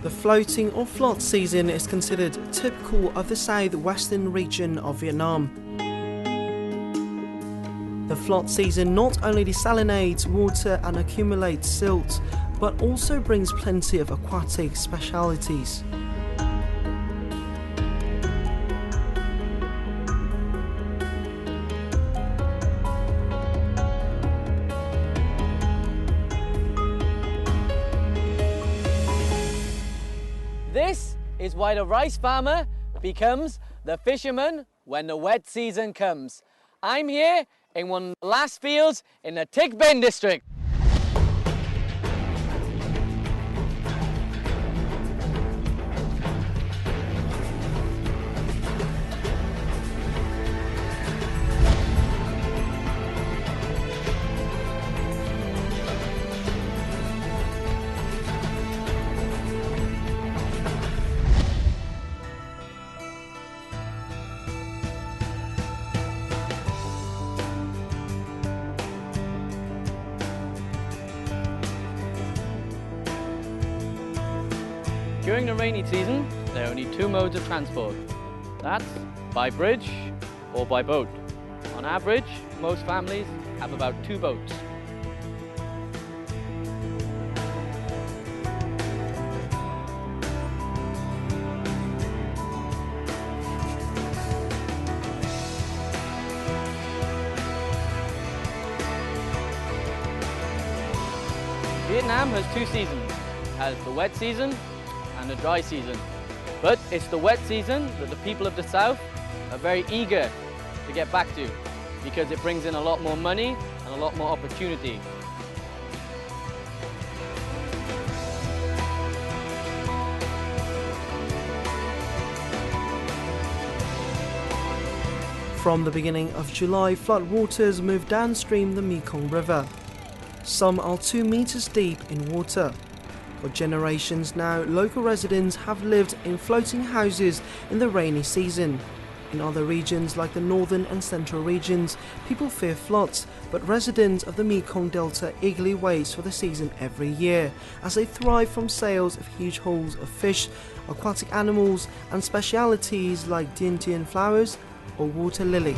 The floating or float season is considered typical of the southwestern region of Vietnam. The float season not only desalinates water and accumulates silt, but also brings plenty of aquatic specialities. This is why the rice farmer becomes the fisherman when the wet season comes. I'm here in one of the last fields in the Thic Binh district. During the rainy season, there are only two modes of transport. That's by bridge or by boat. On average, most families have about 2 boats. Vietnam has 2 seasons. It has the wet season and the dry season. But it's the wet season that the people of the south are very eager to get back to because it brings in a lot more money and a lot more opportunity. From the beginning of July, floodwaters move downstream the Mekong River. Some are 2 meters deep in water. For generations now, local residents have lived in floating houses in the rainy season. In other regions like the northern and central regions, people fear floods, but residents of the Mekong Delta eagerly wait for the season every year, as they thrive from sales of huge hauls of fish, aquatic animals and specialities like dien dien flowers or water lily.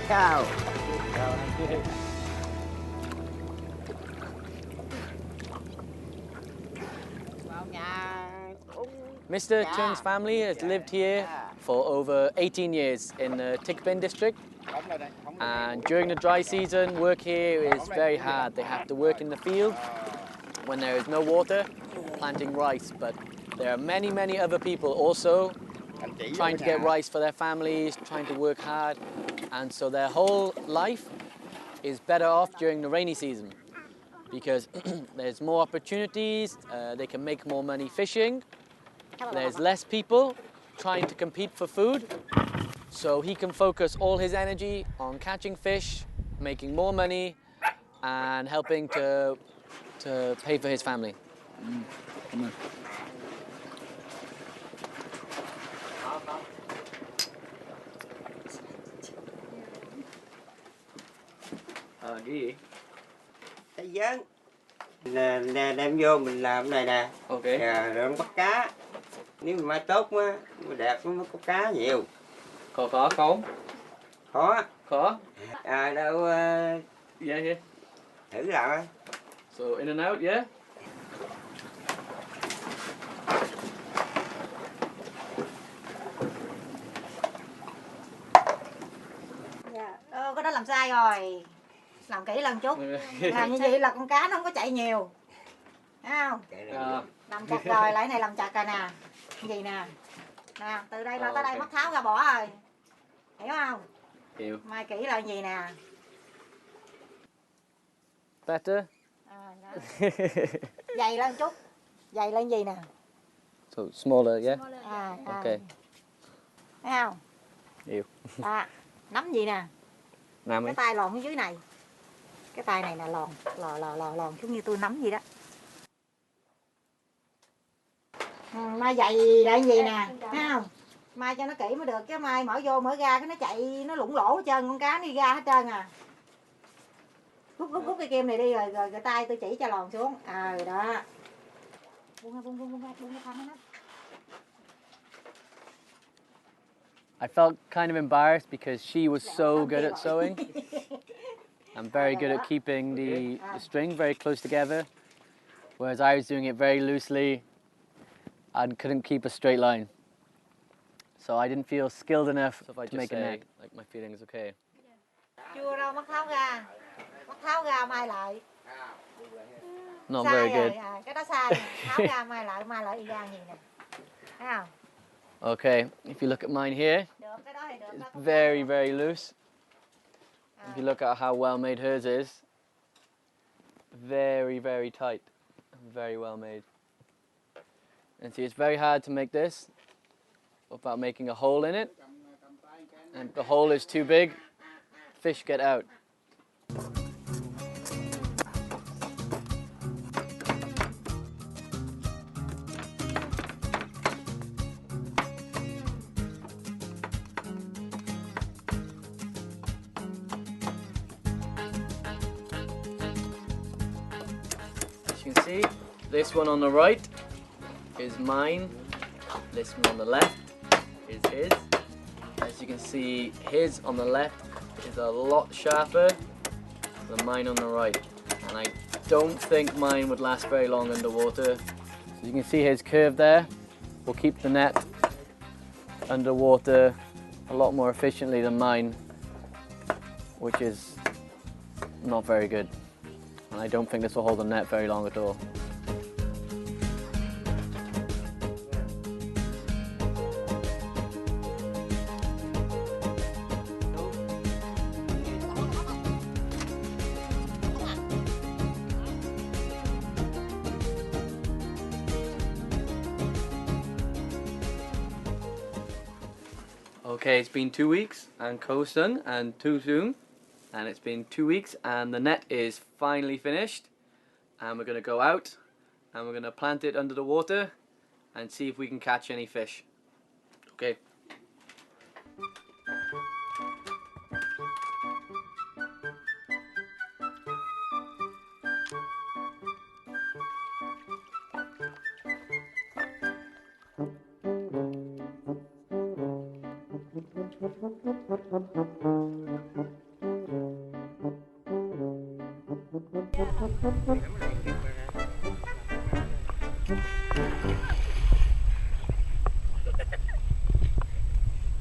Chào. Mr. Chung's family has lived here for over 18 years in the Thic Binh district. And during the dry season, work here is very hard. They have to work in the field when there is no water, planting rice. But there are many, many other people also trying to get rice for their families, trying to work hard. And so their whole life is better off during the rainy season because there's more opportunities, they can make more money fishing, there's less people trying to compete for food, so he can focus all his energy on catching fish, making more money, and helping to pay for his family. Cái gì? Cái giớn. Nè, đem vô mình làm cái này nè. Ok. Rồi bắt cá. Nếu mà mai tốt quá, đẹp nó có cá nhiều. Khó không? Khó. Khó? Đâu... Yeah, yeah. Thử làm á. So in and out, yeah? Cái đó làm sai rồi. Làm kỹ lần chút. Làm như vậy là con cá nó không có chạy nhiều. Thấy không? Làm chặt rồi, lại này làm chặt rồi nè. Gì nè. Nè, từ đây ra tới đây mất tháo ra bỏ rồi. Hiểu không? Hiểu. Mai kỹ là gì nè. Better? Dày lên chút. Dày lên gì nè. So smaller, yeah? Ok. Thấy không? Hiểu. Nắm gì nè. Nắm cái tay lòn xuống dưới này. Cái tay này là lòn giống như tôi nắm gì đó. Mai dày lại gì nè, thấy không? Mai cho nó kỹ mới được, chứ mai mở vô mở ra cái nó chạy nó lủng lỗ hết trơn, con cá nó đi ra hết trơn à. Rút cái kim này đi rồi cái tay tôi chỉ cho lòn xuống. Đó. Buông cái thân nó. I felt kind of embarrassed because she was so good at sewing. I'm very good at keeping the string very close together, whereas I was doing it very loosely and couldn't keep a straight line. So I didn't feel skilled enough to make a net. Like my feeling is okay. Chưa đâu, mắc tháo ra. Mắc tháo ra mai lại. Not sai very rồi, good. cái đó sai. Tháo ra mai lại y gan gì nè. Thấy không? Okay, if you look at mine here, it's very, very loose. If you look at how well made hers is, very, very tight, very well made. And see, it's very hard to make this without making a hole in it. And if the hole is too big, fish get out. As you can see, this one on the right is mine, this one on the left is his. As you can see, his on the left is a lot sharper than mine on the right, and I don't think mine would last very long underwater. So you can see his curve there will keep the net underwater a lot more efficiently than mine, which is not very good. And I don't think this will hold the net very long at all. Okay, it's been 2 weeks and Ko-sung and Tu-sung, and it's been 2 weeks and the net is finally finished, and we're going to go out and we're going to plant it under the water and see if we can catch any fish. Okay.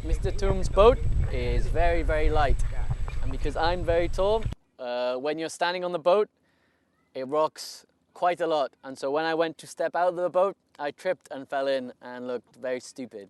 Mr. Tum's boat is very, very light, and because I'm very tall, when you're standing on the boat, it rocks quite a lot, and so when I went to step out of the boat, I tripped and fell in and looked very stupid.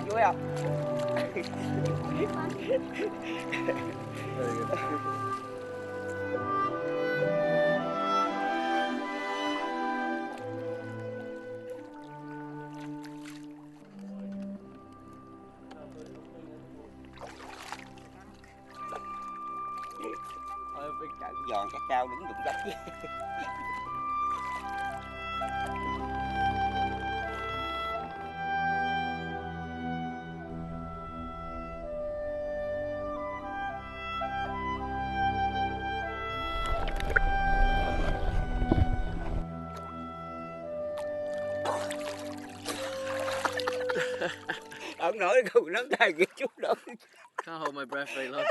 Vui không? Giòn cái cao đứng đụng dấp chứ. Ông nói câu nắm tay cái chút đâu. Can't hold my breath very long.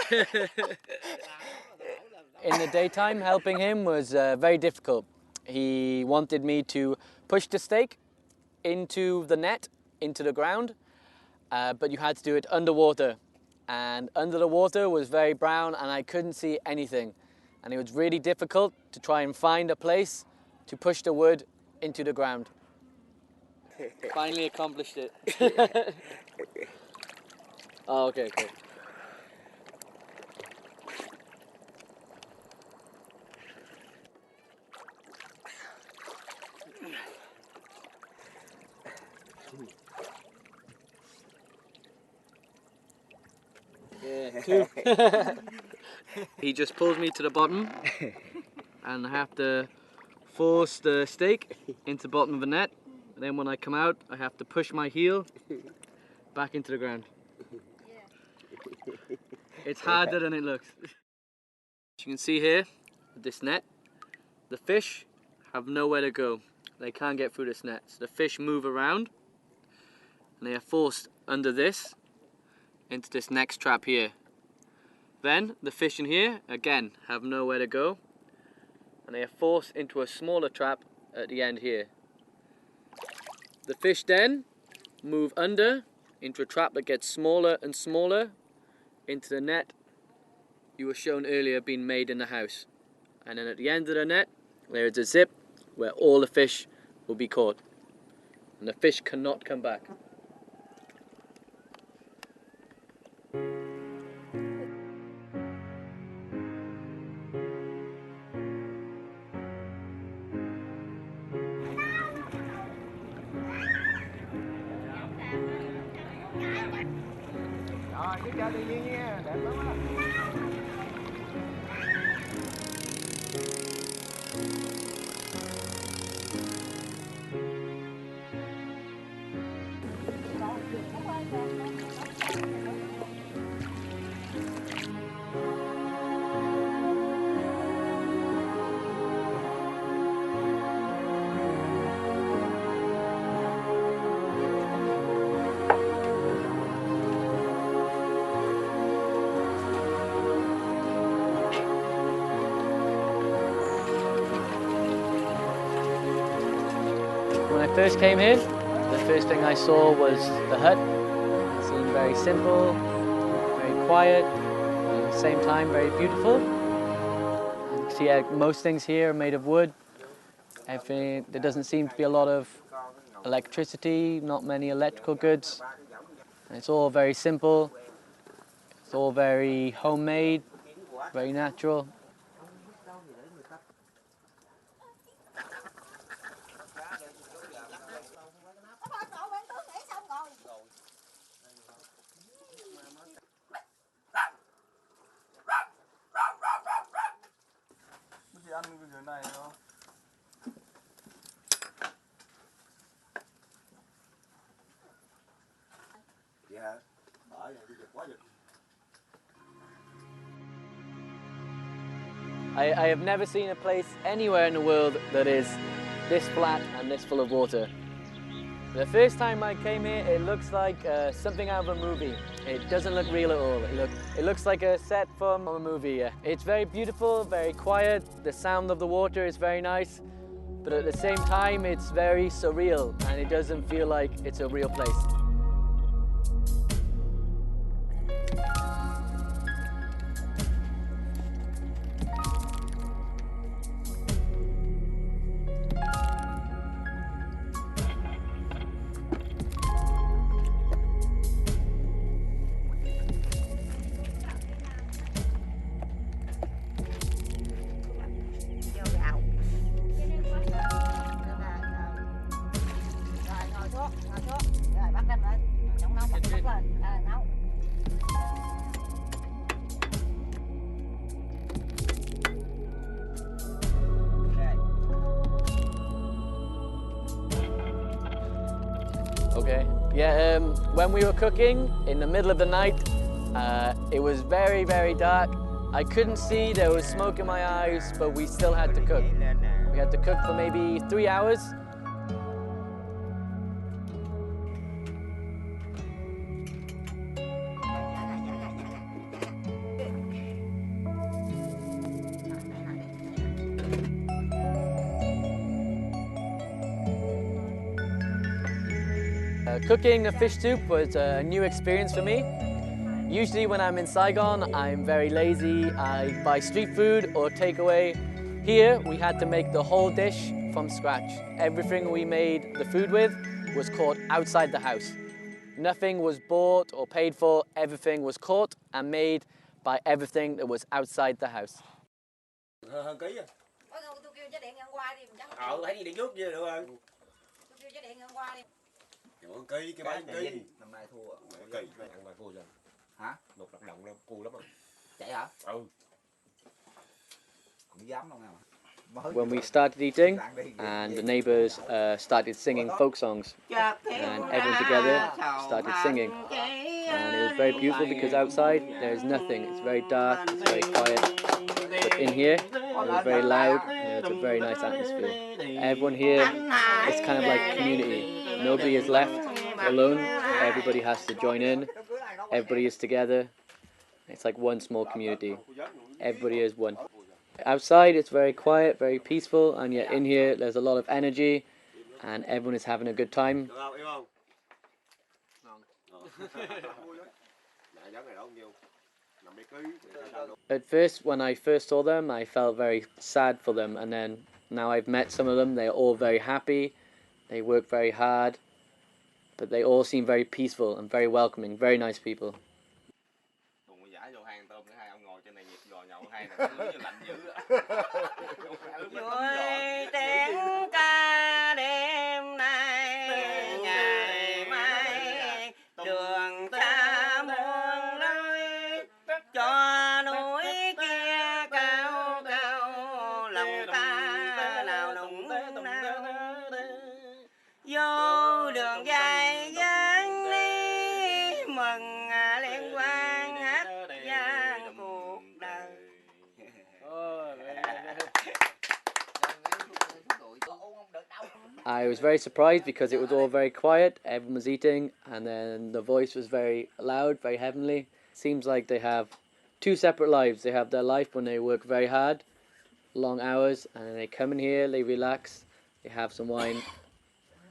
In the daytime, helping him was very difficult he wanted me to push the steak into the net, into the ground, but you had to do it underwater. And under the water was very brown and I couldn't see anything. And it was really difficult to try and find a place to push the wood into the ground. Finally accomplished it. Oh, okay, okay. Yeah. He just pulls me to the bottom and I have to force the steak into the bottom of the net. And then when I come out, I have to push my heel back into the ground. It's harder than it looks. As you can see here, with this net, the fish have nowhere to go. They can't get through this net. So the fish move around and they are forced under this into this next trap here. Then the fish in here, again, have nowhere to go and they are forced into a smaller trap at the end here. The fish then move under into a trap that gets smaller and smaller into the net you were shown earlier being made in the house. And then at the end of the net there is a zip where all the fish will be caught and the fish cannot come back. Cái cha tự nhiên nha, đẹp lắm á. When I first came here, the first thing I saw was the hut. It seemed very simple, very quiet, and at the same time very beautiful. And you see, most things here are made of wood. There doesn't seem to be a lot of electricity, not many electrical goods. And it's all very simple. It's all very homemade, very natural. Ăn cái dưới này không? Dạ, bởi vậy giật quá giật. I have never seen a place anywhere in the world that is this flat and this full of water. The first time I came here, it looks like something out of a movie. It doesn't look real at all. It looks like a set from a movie. It's very beautiful, very quiet. The sound of the water is very nice, but at the same time, it's very surreal and it doesn't feel like it's a real place. Okay, yeah, when we were cooking in the middle of the night, it was very, very dark. I couldn't see, there was smoke in my eyes, but we still had to cook. We had to cook for maybe 3 hours. Cooking a fish soup was a new experience for me. Usually when I'm in Saigon, I'm very lazy. I buy street food or takeaway. Here, we had to make the whole dish from scratch. Everything we made the food with was caught outside the house. Nothing was bought or paid for. Everything was caught and made by everything that was outside the house. Hơn ký à? Tôi kêu cho điện ngân qua đi, chắc. Thấy đi điện trước chứ được không? Tôi kêu cho điện ngân qua đi. Hơn ký, cái bánh ký. Năm nay thua. Ký, ăn mà cua rồi. Hả? Một lật động đâu, cua lắm rồi. Chạy hả? Ừ. Không dám đâu nào. When we started eating and the neighbours started singing folk songs and everyone together started singing, and it was very beautiful because outside there's nothing, it's very dark, it's very quiet, but in here it was very loud and it's a very nice atmosphere. Everyone here is kind of like community, nobody is left alone, everybody has to join in, everybody is together, it's like one small community, everybody is one. Outside it's very quiet, very peaceful, and yet in here there's a lot of energy and everyone is having a good time. At first, when I first saw them, I felt very sad for them, and then now I've met some of them, they're all very happy, they work very hard, but they all seem very peaceful and very welcoming, very nice people. Vui tiếng ca đêm nay, ngày mai đường xa muôn lối, cho núi kia cao cao, lòng ta nào nung nao, vô đường dài dáng đi mừng liên quan hát vang cuộc đời. I was very surprised because it was all very quiet, everyone was eating, and then the voice was very loud, very heavenly. Seems like they have two separate lives. They have their life when they work very hard, long hours, and then they come in here, they relax, they have some wine,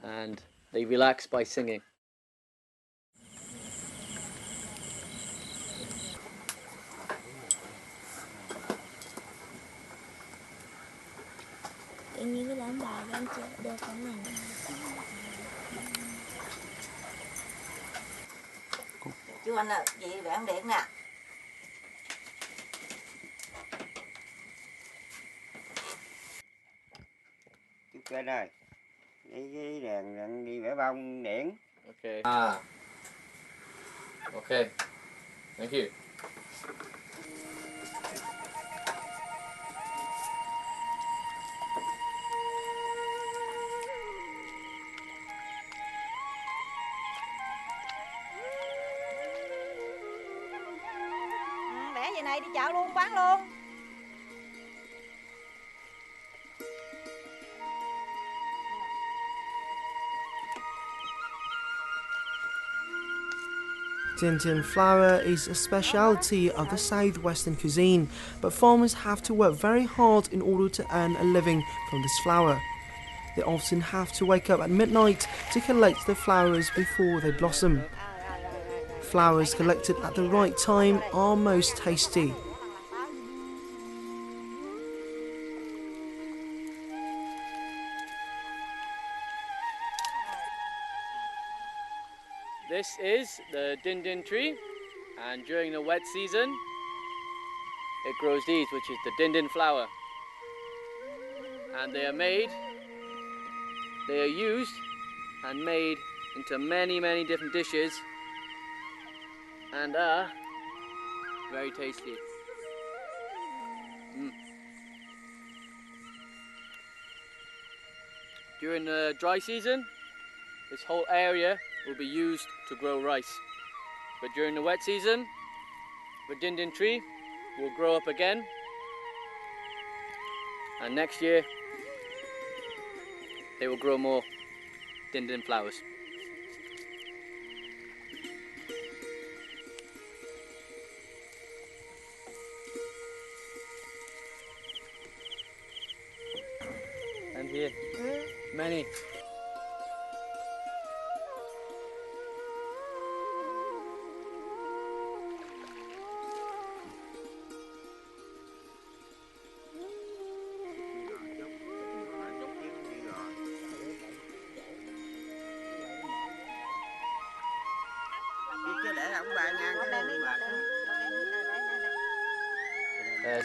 and they relax by singing. Tự nhiên cái đám bài của anh chị đều có mảnh. Chú anh ơi, chị về ăn điện nè. Chú kênh ơi, cái đèn đi vẽ bông điện. Okay. Okay. Thank you. Bẻ vậy này đi chợ luôn, bán luôn. Dintin flour is a speciality of the southwestern cuisine, but farmers have to work very hard in order to earn a living from this flour. They often have to wake up at midnight to collect the flowers before they blossom. Flowers collected at the right time are most tasty. This is the dindin tree, and during the wet season it grows these, which is the dindin flower, and they are used and made into many different dishes and are very tasty. During the dry season, this whole area will be used to grow rice. But during the wet season, the dindin tree will grow up again, and next year they will grow more dindin flowers. And here, many.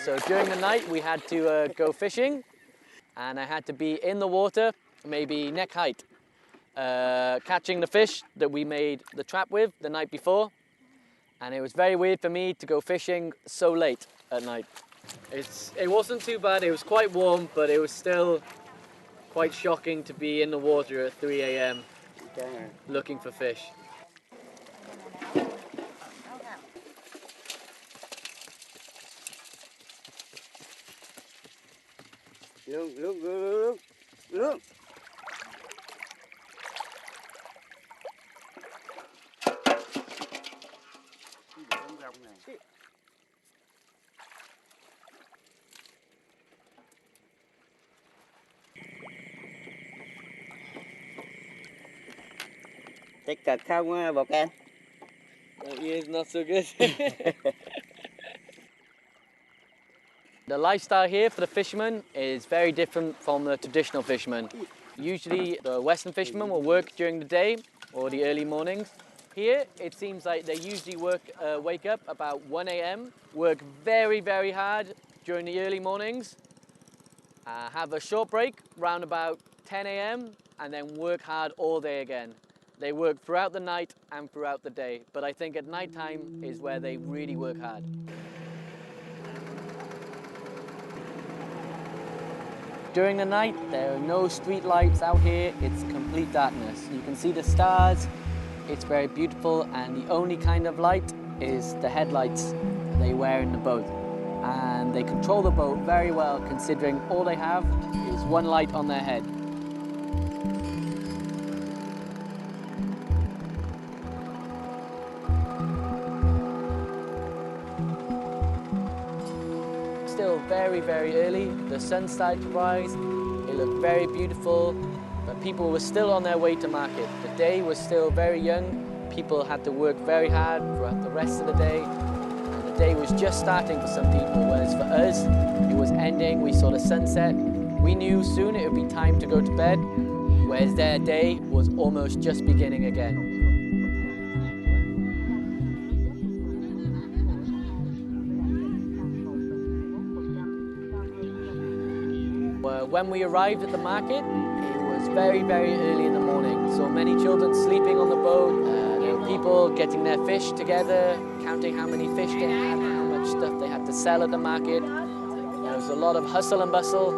So during the night we had to go fishing, and I had to be in the water, maybe neck height, catching the fish that we made the trap with the night before. And it was very weird for me to go fishing so late at night. It wasn't too bad, it was quite warm, but it was still quite shocking to be in the water at 3 a.m. looking for fish. Nước. Tích cực không bồ Ken? It's not so good. The lifestyle here for the fishermen is very different from the traditional fishermen. Usually the Western fishermen will work during the day or the early mornings. Here it seems like they usually wake up about 1 a.m, work very, very hard during the early mornings, have a short break round about 10 a.m, and then work hard all day again. They work throughout the night and throughout the day, but I think at night time is where they really work hard. During the night, there are no street lights out here, it's complete darkness. You can see the stars, it's very beautiful, and the only kind of light is the headlights they wear in the boat. And they control the boat very well, considering all they have is one light on their head. Still very, very early. The sun started to rise. It looked very beautiful, but people were still on their way to market. The day was still very young. People had to work very hard throughout the rest of the day. And the day was just starting for some people, whereas for us, it was ending. We saw the sunset. We knew soon it would be time to go to bed, whereas their day was almost just beginning again. When we arrived at the market, it was very, very early in the morning. So many children sleeping on the boat. There were people getting their fish together, counting how many fish they had, how much stuff they had to sell at the market. There was a lot of hustle and bustle.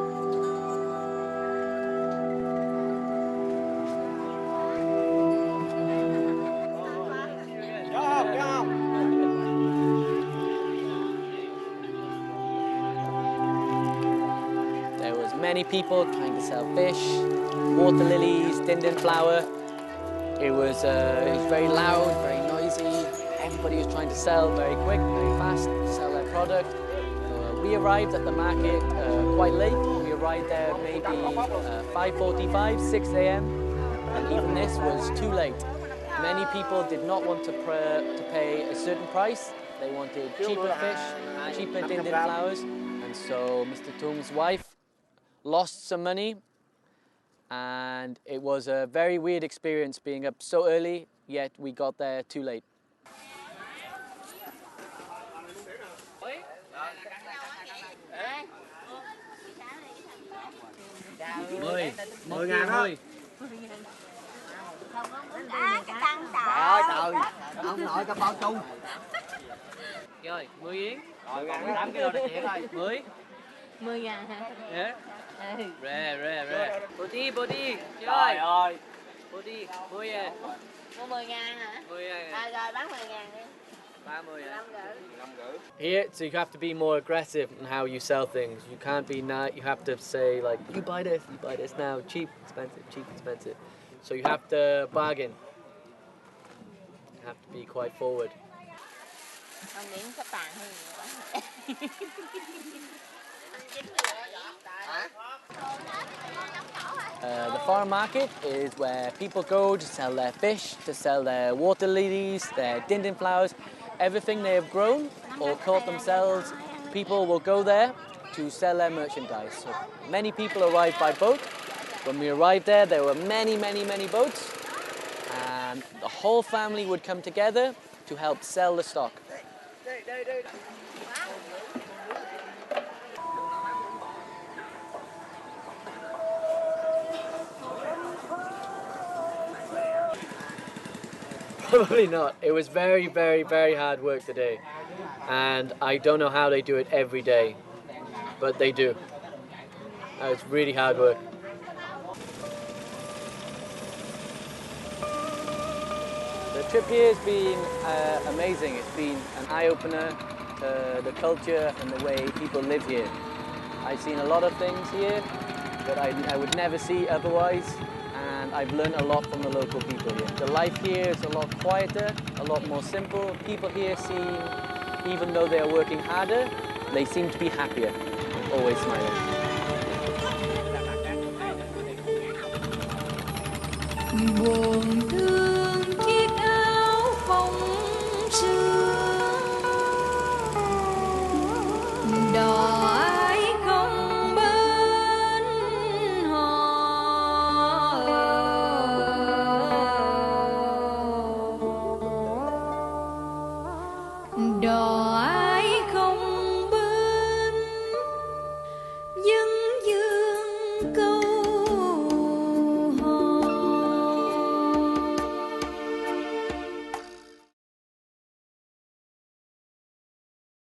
Many people trying to sell fish, water lilies, dindin flower. It was very loud, very noisy. Everybody was trying to sell very quick, very fast, to sell their product. We arrived at the market quite late. We arrived there maybe 5:45, 6 a.m. And even this was too late. Many people did not want to pay a certain price. They wanted cheaper fish, cheaper dindin flowers. And so Mr. Tung's wife lost some money, and it was a very weird experience being up so early, yet we got there too late. Mười ngàn thôi. Trời, ông nội cho bao chung. Rồi, 10 yên. 10 ngàn 8 kg là chuyện thôi. 10 ngàn hả? Yeah. Ừ. Rè. Body. Trời ơi. Body, 10 à. Mua 10 ngàn hả? 10 à. Rồi bán 10 ngàn đi. 30 à. Here, so you have to be more aggressive in how you sell things. You can't be not. You have to say like, you buy this now, cheap, expensive. So you have to bargain. You have to be quite forward. Không miễn có tàn hơn nhiều quá. The farm market is where people go to sell their fish, to sell their water lilies, their dindin flowers, everything they have grown or caught themselves. People will go there to sell their merchandise. So many people arrive by boat. When we arrived there were many boats, and the whole family would come together to help sell the stock. Probably not. It was very, very, very hard work today. And I don't know how they do it every day, but they do. It's really hard work. The trip here has been amazing. It's been an eye-opener to the culture and the way people live here. I've seen a lot of things here that I would never see otherwise, and I've learned a lot from the local people here. The life here is a lot quieter, a lot more simple. People here seem, even though they are working harder, they seem to be happier, always smiling. Buồn thương chiếc áo bông sương, đò ai không bên hò, đò